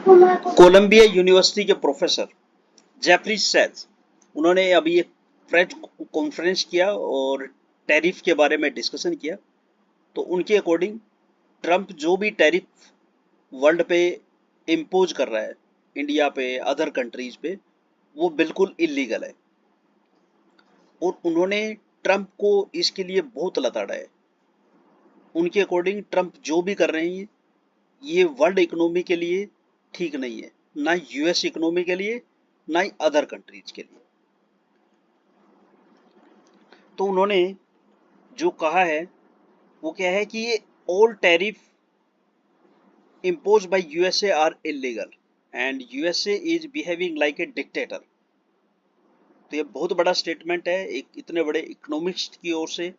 Colombia university के professor Jeffrey Seth, उन्होंने अभी एक प्रेस कॉन्फ्रेंस किया और टैरिफ के बारे में डिस्कशन किया। तो उनके अकॉर्डिंग ट्रंप जो भी टैरिफ वर्ल्ड पे इम्पोज कर रहा है, इंडिया पे, अदर कंट्रीज पे, वो बिल्कुल इलीगल है। और उन्होंने ट्रंप को इसके लिए बहुत लताड़ा है। उनके अकॉर्डिंग ट्रंप जो भी कर रहे हैं ये वर्ल्ड इकोनॉमी के लिए ठीक नहीं है, ना यूएस इकोनॉमी के लिए, ना ही अदर कंट्रीज के लिए। तो उन्होंने जो कहा है वो क्या है कि ये all tariff imposed by USA are illegal and USA is behaving like a dictator। तो ये बहुत बड़ा स्टेटमेंट है एक इतने बड़े इकोनॉमिस्ट की ओर से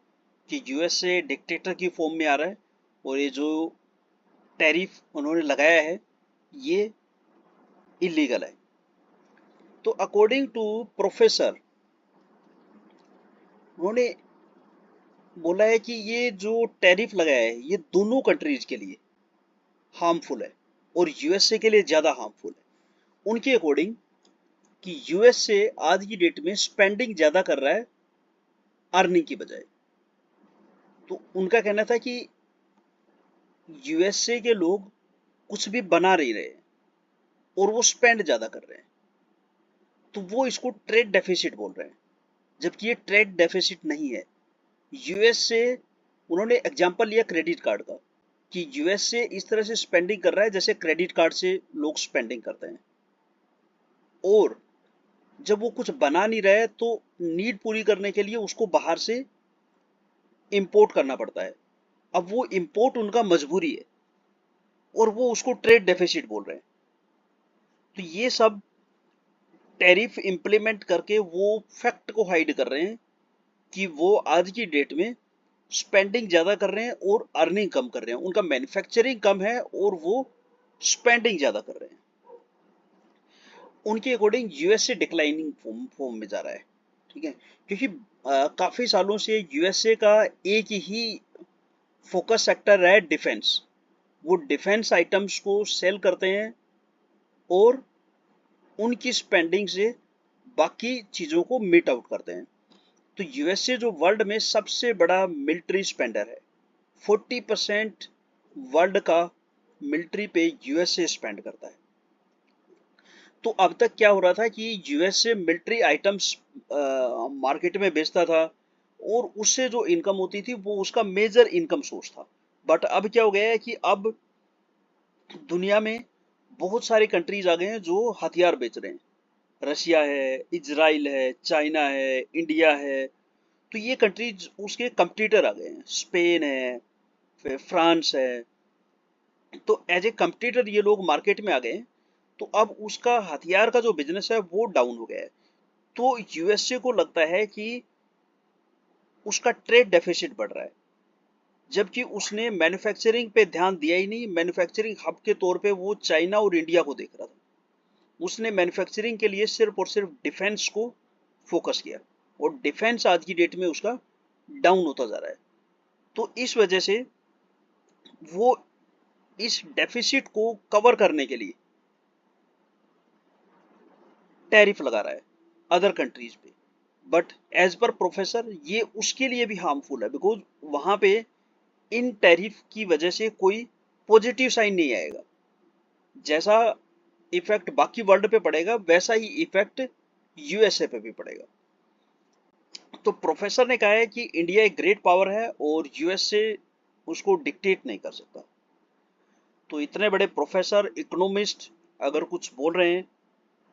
कि यूएसए डिक्टेटर की फॉर्म में आ रहा है और ये जो टैरिफ उन्होंने लगाया है ये इलीगल है। तो अकॉर्डिंग टू प्रोफेसर, उन्होंने बोला है कि ये जो टैरिफ लगाया है ये दोनों कंट्रीज के लिए हार्मफुल है और यूएसए के लिए ज्यादा हार्मफुल है। उनके अकॉर्डिंग कि यूएसए आज की डेट में स्पेंडिंग ज्यादा कर रहा है अर्निंग की बजाय। तो उनका कहना था कि यूएसए के लोग कुछ भी बना नहीं रहे और वो स्पेंड ज्यादा कर रहे हैं, तो वो इसको ट्रेड डेफिसिट बोल रहे हैं, जबकि ये ट्रेड डेफिसिट नहीं है। यूएसए, उन्होंने एग्जांपल लिया क्रेडिट कार्ड का कि यूएसए इस तरह से स्पेंडिंग कर रहा है जैसे क्रेडिट कार्ड से लोग स्पेंडिंग करते हैं, और जब वो कुछ बना नहीं रहा है तो नीड पूरी करने के लिए उसको बाहर से इंपोर्ट करना पड़ता है। अब वो इंपोर्ट उनका मजबूरी है और वो उसको ट्रेड डेफिसिट बोल रहे हैं। तो ये सब टैरिफ इंप्लीमेंट करके वो फैक्ट को हाइड कर रहे हैं कि वो आज की डेट में स्पेंडिंग ज्यादा कर रहे हैं और अर्निंग कम कर रहे हैं। उनका मैन्युफैक्चरिंग कम है और वो स्पेंडिंग ज्यादा कर रहे हैं। उनके अकॉर्डिंग यूएसए डिक्लाइनिंग फॉर्म में जा रहा है, ठीक है, क्योंकि काफी सालों से यूएसए का एक ही फोकस सेक्टर है डिफेंस। वो डिफेंस आइटम्स को सेल करते हैं और उनकी स्पेंडिंग से बाकी चीजों को मीट आउट करते हैं। तो यूएसए जो वर्ल्ड में सबसे बड़ा मिलिट्री स्पेंडर है, 40% वर्ल्ड का मिलिट्री पे यूएसए स्पेंड करता है। तो अब तक क्या हो रहा था कि यूएसए मिलिट्री आइटम्स मार्केट में बेचता था और उससे जो इनकम होती थी वो उसका मेजर इनकम सोर्स था। बट अब क्या हो गया है कि अब दुनिया में बहुत सारी कंट्रीज आ गए हैं जो हथियार बेच रहे हैं। रशिया है, इजराइल है, चाइना है, इंडिया है। तो ये कंट्रीज उसके कंपटीटर आ गए हैं। स्पेन है, फिर फ्रांस है। तो एज ए कंपटीटर ये लोग मार्केट में आ गए हैं। तो अब उसका हथियार का जो बिजनेस है वो डाउन हो गया है। तो यूएसए को लगता है कि उसका ट्रेड डेफिसिट बढ़ रहा है, जबकि उसने मैन्युफैक्चरिंग पे ध्यान दिया ही नहीं। मैन्युफैक्चरिंग हब के तौर पे वो चाइना और इंडिया को देख रहा था। उसने मैन्युफैक्चरिंग के लिए सिर्फ और सिर्फ डिफेंस को फोकस किया और डिफेंस आज की डेट में उसका डाउन होता जा रहा है। तो इस वजह से वो इस डेफिसिट को कवर करने के लिए टैरिफ लगा रहा है अदर कंट्रीज पे। बट एज पर प्रोफेसर ये उसके लिए भी हार्मफुल है, बिकॉज वहां पे इन टैरिफ की वजह से कोई पॉजिटिव साइन नहीं आएगा। जैसा इफेक्ट बाकी वर्ल्ड पे पड़ेगा वैसा ही इफेक्ट यूएसए पे भी पड़ेगा। तो प्रोफेसर ने कहा है कि इंडिया एक ग्रेट पावर है और यूएसए उसको डिक्टेट नहीं कर सकता। तो इतने बड़े प्रोफेसर, इकोनॉमिस्ट अगर कुछ बोल रहे हैं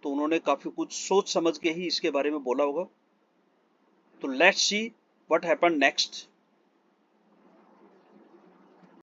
तो उन्होंने काफी कुछ सोच समझ के ही इसके बारे में बोला होगा। तो let's see what happen next.